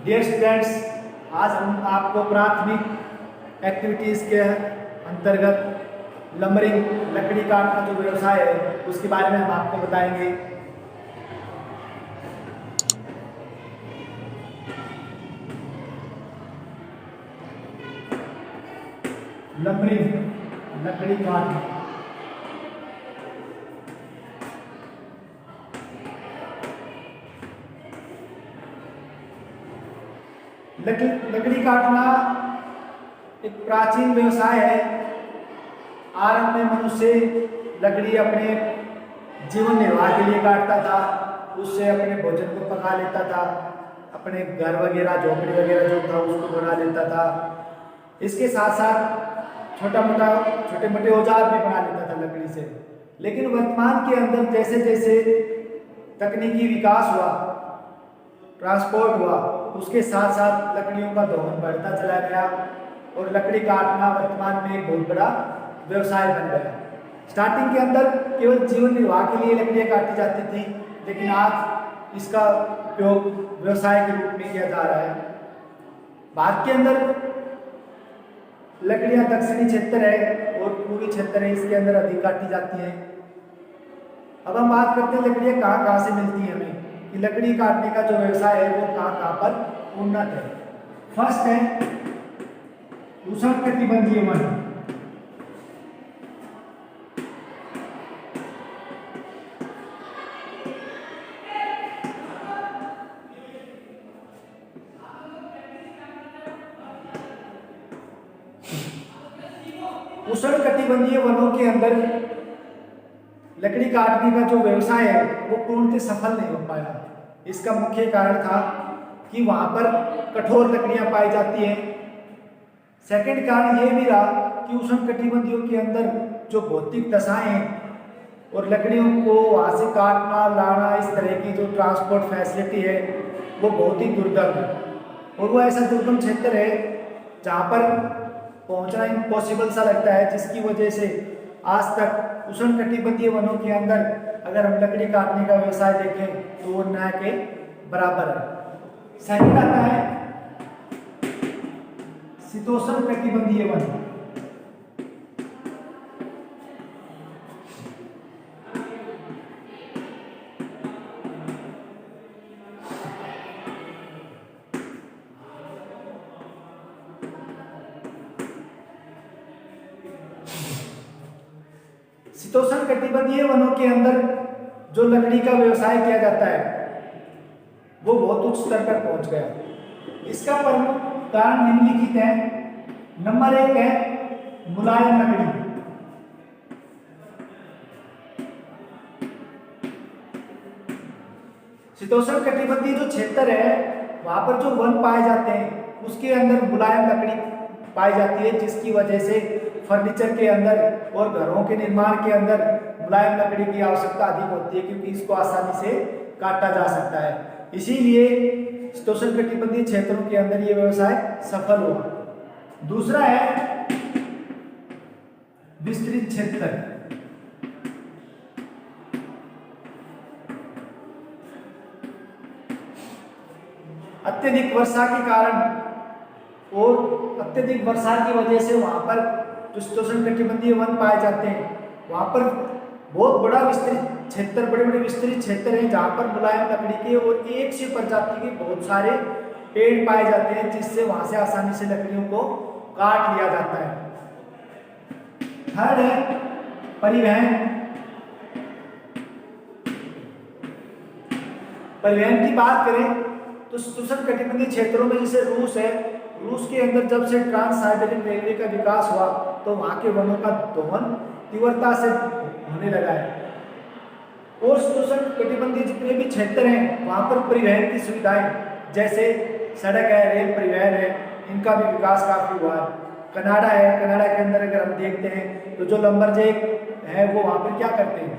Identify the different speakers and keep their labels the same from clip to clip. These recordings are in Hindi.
Speaker 1: डियर स्टूडेंट्स, आज हम आपको प्राथमिक एक्टिविटीज़ के अंतर्गत लंबरिंग लकड़ी काटना जो व्यवसाय है उसके बारे में हम आपको बताएंगे। लंबरिंग लकड़ी काटना लकड़ी काटना एक प्राचीन व्यवसाय है। आरंभ में मनुष्य लकड़ी अपने जीवन निर्वाह के लिए काटता था, उससे अपने भोजन को पका लेता था, अपने घर वगैरह झोपड़ी वगैरह जो था उसको बना लेता था। इसके साथ साथ छोटे मोटे औजार भी बना लेता था लकड़ी से। लेकिन वर्तमान के अंदर जैसे जैसे तकनीकी विकास हुआ, ट्रांसपोर्ट हुआ, उसके साथ साथ लकड़ियों का दोहन बढ़ता चला गया और लकड़ी काटना वर्तमान में एक बहुत बड़ा व्यवसाय बन गया। स्टार्टिंग के अंदर केवल जीवन निर्वाह के लिए लकड़ियाँ काटी जाती थी, लेकिन आज इसका उपयोग व्यवसाय के रूप में किया जा रहा है। भारत के अंदर लकड़ियाँ दक्षिणी क्षेत्र है और पूर्वी क्षेत्र है, इसके अंदर अधिक काटी जाती हैं। अब हम बात करते हैं लकड़ियाँ कहाँ से मिलती हैं हमें, कि लकड़ी काटने का जो व्यवसाय है वो कहाँ पर उन्नत है। फर्स्ट है उष्णकटिबंधीय वन। उष्णकटिबंधीय वनों के अंदर लकड़ी काटने का जो व्यवसाय है वो पूर्णतः सफल नहीं हो पाया। इसका मुख्य कारण था कि वहां पर कठोर लकड़ियां पाई जाती हैं। सेकंड कारण ये भी रहा कि उष्णकटिबंधीयों के अंदर जो भौतिक दशाएं हैं और लकड़ियों को वहां से काटना लाना, इस तरह की जो ट्रांसपोर्ट फैसिलिटी है वो बहुत ही दुर्गम है और वो ऐसा दुर्गम क्षेत्र है जहाँ पर पहुंचना इम्पॉसिबल सा लगता है, जिसकी वजह से आज तक उष्णकटिबंधीय वनों के अंदर अगर हम लकड़ी काटने का व्यवसाय देखें तो वो न के बराबर है। सेकंड आता है शीतोष्णकटिबंधीय वन। शीतोष्णकटिबंधीय वनों के अंदर जो लकड़ी का व्यवसाय किया जाता है वो बहुत उच्च स्तर पर पहुंच गया। इसका प्रमुख कारण निम्नलिखित है। नंबर 1 है मुलायम लकड़ी। शीतोष्णकटिबंधीय जो क्षेत्र है वहां पर जो वन पाए जाते हैं उसके अंदर मुलायम लकड़ी पाई जाती है, जिसकी वजह से फर्नीचर के अंदर और घरों के निर्माण के अंदर मुलायम लकड़ी की आवश्यकता अधिक होती है, क्योंकि इसको आसानी से काटा जा सकता है। इसीलिए शीतोष्णकटिबंधीय क्षेत्रों के अंदर ये व्यवसाय सफल हुआ। दूसरा है विस्तृत क्षेत्र। अत्यधिक वर्षा के कारण और अत्यधिक वर्षा की वजह से वहां पर जो शीतोष्णकटिबंधीय वन पाए जाते हैं वहां पर बहुत बड़ा विस्तृत क्षेत्र, बड़े बड़े विस्तृत क्षेत्र हैं जहां पर मुलायम लकड़ी के और एक से प्रजाति के बहुत सारे पेड़ पाए जाते हैं, जिससे वहां से आसानी से लकड़ियों को काट लिया जाता है। थर्ड है परिवहन। परिवहन की बात करें तो उष्णकटिबंधीय क्षेत्रों में जैसे रूस है, रूस के अंदर जब से ट्रांस साइबेरियन रेलवे का विकास हुआ तो वहां के वनों का दोहन तीव्रता से होने लगा है और उष्णकटिबंधीय जितने भी क्षेत्र हैं वहां पर परिवहन की सुविधाएं जैसे सड़क है, रेल परिवहन है, इनका भी विकास काफी हुआ है। कनाडा है, कनाडा के अंदर अगर हम देखते हैं तो जो लंबरजैक है वो वहां पर क्या करते हैं,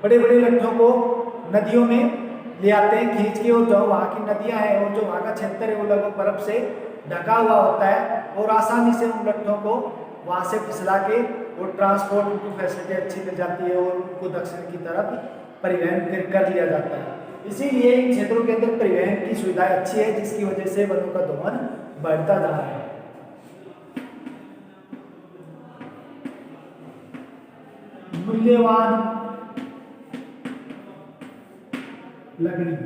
Speaker 1: बड़े बड़े लट्ठों को नदियों में ले आते हैं खींच के, और जो वहाँ की नदियाँ हैं और जो वहाँ का क्षेत्र है वो लगभग बर्फ से ढका हुआ होता है और आसानी से उन लट्ठों को वहाँ से फिसला के और ट्रांसपोर्ट की फैसिलिटी अच्छी मिल जाती है और उनको दक्षिण की तरफ परिवहन कर लिया जाता है। इसीलिए इन क्षेत्रों के अंदर परिवहन की की सुविधाएं अच्छी है, जिसकी वजह से वनों का दोहन बढ़ता जा रहा है। मूल्यवान लकड़ी,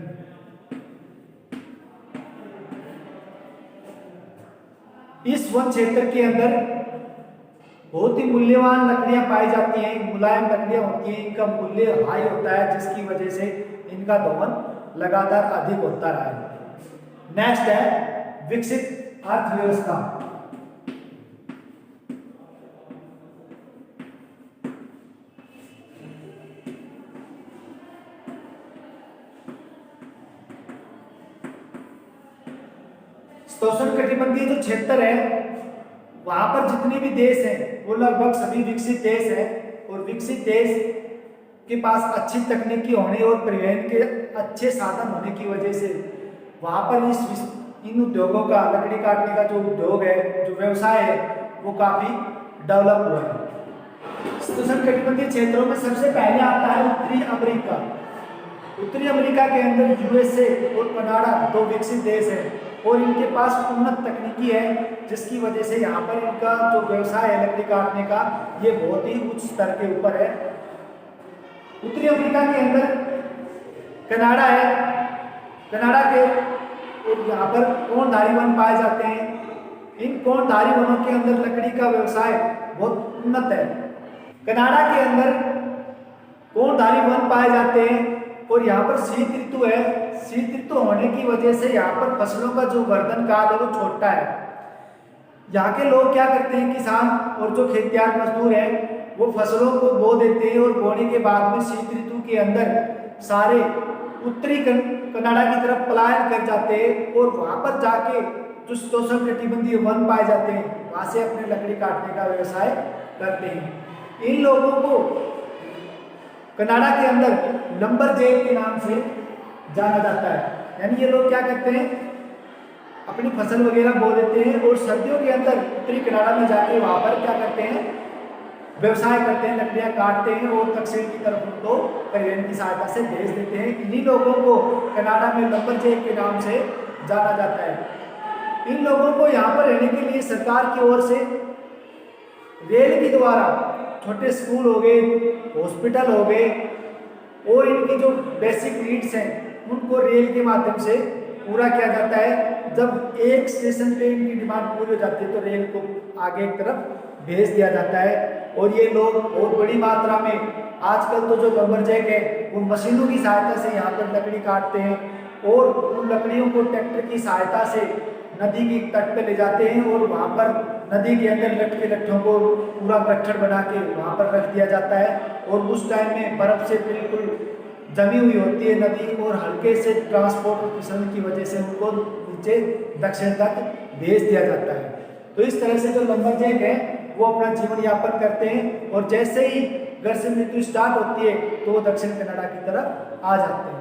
Speaker 1: इस वन क्षेत्र के अंदर बहुत ही मूल्यवान लकड़ियां पाई जाती हैं, मुलायम लकड़ियां होती हैं, इनका मूल्य हाई होता है, जिसकी वजह से इनका दोहन लगातार अधिक होता रहा है। नेक्स्ट है विकसित अर्थव्यवस्था। उष्णकटिबंधीय जो क्षेत्र है वहां पर जितने भी देश हैं वो लगभग सभी विकसित देश हैं, और विकसित देश के पास अच्छी तकनीकी होने और परिवहन के अच्छे साधन होने की वजह से वहां पर इन उद्योगों का, लकड़ी काटने का जो उद्योग है, जो व्यवसाय है, वो काफी डेवलप हुआ है। उष्णकटिबंधीय क्षेत्रों में सबसे पहले आता है उत्तरी अमेरिका। उत्तरी अमेरिका के अंदर यूएसए और कनाडा दो विकसित देश हैं, और इनके पास उन्नत तकनीकी है, जिसकी वजह से यहाँ पर इनका जो व्यवसाय है लकड़ी काटने का, ये बहुत ही उच्च स्तर के ऊपर है। उत्तरी अमेरिका के अंदर कनाडा है, कनाडा के और यहाँ पर कोणधारी वन पाए जाते हैं। इन कोणधारी वनों के अंदर लकड़ी का व्यवसाय बहुत उन्नत है। कनाडा के अंदर कोणधारी वन पाए जाते हैं, और यहाँ पर शीत ऋतु है। शीत ऋतु होने की वजह से यहाँ पर फसलों का जो वर्धन काल है वो छोटा है। यहाँ के लोग क्या करते हैं, किसान और जो खेतियार मजदूर हैं वो फसलों को बो देते हैं, और बोने के बाद में शीत ऋतु के अंदर सारे उत्तरी कनाडा की तरफ पलायन कर जाते हैं, और वहाँ पर जाके जो उष्णकटिबंधीय वन पाए जाते हैं वहाँ से अपने लकड़ी काटने का व्यवसाय करते हैं। इन लोगों को कनाडा के अंदर लंबरजैक के नाम से जाना जाता है। यानी ये लोग क्या करते हैं, अपनी फसल वगैरह बो देते हैं, और सर्दियों के अंदर उत्तरी कनाडा में जाके वहाँ पर क्या करते हैं, व्यवसाय करते हैं, लकड़ियाँ काटते हैं, और दक्षिण की तरफ उनको परिवहन की सहायता से भेज देते हैं। इन्हीं लोगों को कनाडा में लंबरजैक के नाम से जाना जाता है। इन लोगों को यहाँ पर रहने के लिए सरकार की ओर से रेल के द्वारा छोटे स्कूल हो गए, हॉस्पिटल हो गए, और इनकी जो बेसिक नीड्स हैं उनको रेल के माध्यम से पूरा किया जाता है। जब एक स्टेशन पे इनकी डिमांड पूरी हो जाती है तो रेल को आगे एक तरफ भेज दिया जाता है, और ये लोग बहुत बड़ी मात्रा में आजकल तो जो लंबरजैक है वो मशीनों की सहायता से यहाँ पर लकड़ी काटते हैं, और उन लकड़ियों को ट्रैक्टर की सहायता से नदी की तट पे ले जाते हैं, और वहाँ पर नदी के अंदर लटके लट्ठों को पूरा गट्ठर बना के वहाँ पर रख दिया जाता है, और उस टाइम में बर्फ से बिल्कुल जमी हुई होती है नदी, और हल्के से ट्रांसपोर्ट फिसलने की वजह से उनको नीचे दक्षिण तक भेज दिया जाता है। तो इस तरह से जो लंबरजैक है वो अपना जीवन यापन करते हैं, और जैसे ही ग्रीष्म ऋतु स्टार्ट होती है तो वो दक्षिण कनाडा की तरफ आ जाते हैं।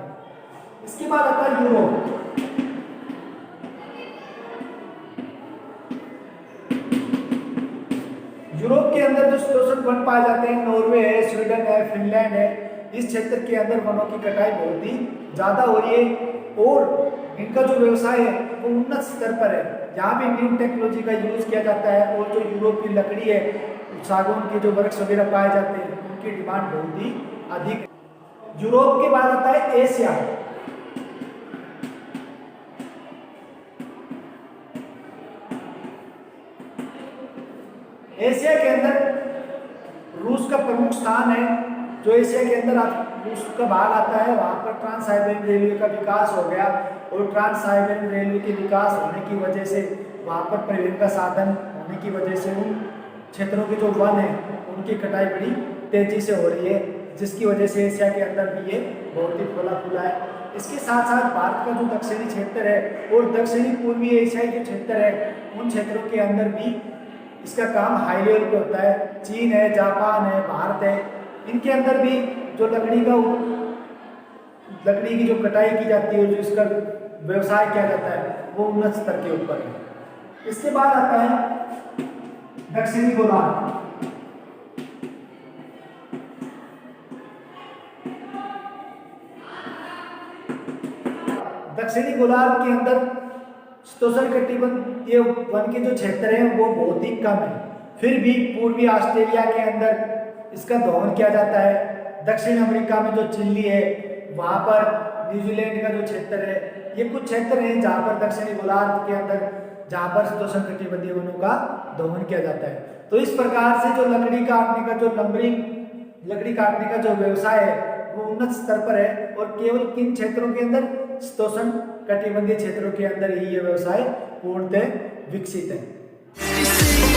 Speaker 1: इसके बाद आता है यूरोप। यूरोप के अंदर जो शीतोष्ण वन पाए जाते हैं, नॉर्वे है, स्वीडन है, फिनलैंड है, इस क्षेत्र के अंदर वनों की कटाई बहुत ही ज्यादा हो रही है, और इनका जो व्यवसाय है वो उन्नत स्तर पर है। यहाँ भी न्यू टेक्नोलॉजी का यूज किया जाता है, और जो यूरोप की लकड़ी है, सागौन के जो वृक्ष वगैरह पाए जाते हैं उनकी डिमांड बहुत ही अधिक है। यूरोप के बाद आता है एशिया। एशिया के अंदर रूस का प्रमुख स्थान है। जो एशिया के अंदर रूस का भाग आता है वहाँ पर ट्रांस साइबेरियन रेलवे का विकास हो गया, और ट्रांस साइबेरियन रेलवे के विकास होने की वजह से वहाँ पर परिवहन का साधन होने की वजह से उन क्षेत्रों के जो वन है उनकी कटाई बड़ी तेजी से हो रही है, जिसकी वजह से एशिया के अंदर भी ये बहुत ही फूला फूला है। इसके साथ साथ भारत का जो दक्षिणी क्षेत्र है और दक्षिणी पूर्वी एशिया के क्षेत्र है, उन क्षेत्रों के अंदर भी इसका काम हाई लेवल पे होता है। चीन है, जापान है, भारत है, इनके अंदर भी जो लकड़ी की जो कटाई की जाती है, जो इसका व्यवसाय किया जाता है वो उन्नत स्तर के ऊपर है। इसके बाद आता है दक्षिणी गोलार्ध। दक्षिणी दक्षिणी गोलार्ध के अंदर शीतोष्णकटिबंधीय वन के जो क्षेत्र हैं वो बहुत ही कम है, फिर भी पूर्वी ऑस्ट्रेलिया के अंदर इसका दोहन किया जाता है। दक्षिण अमेरिका में जो चिली है, वहाँ पर न्यूजीलैंड का जो क्षेत्र है, ये कुछ क्षेत्र हैं जहाँ पर दक्षिणी गोलार्ध के अंदर जहाँ पर शीतोष्णकटिबंधीय वनों का दोहन किया जाता है। तो इस प्रकार से जो लकड़ी काटने का जो लंबरिंग लकड़ी काटने का जो व्यवसाय है वो उन्नत स्तर पर है, और केवल किन क्षेत्रों के अंदर, शीतोष्णकटिबंधीय क्षेत्रों के अंदर ही ये व्यवसाय पूर्णतः विकसित है।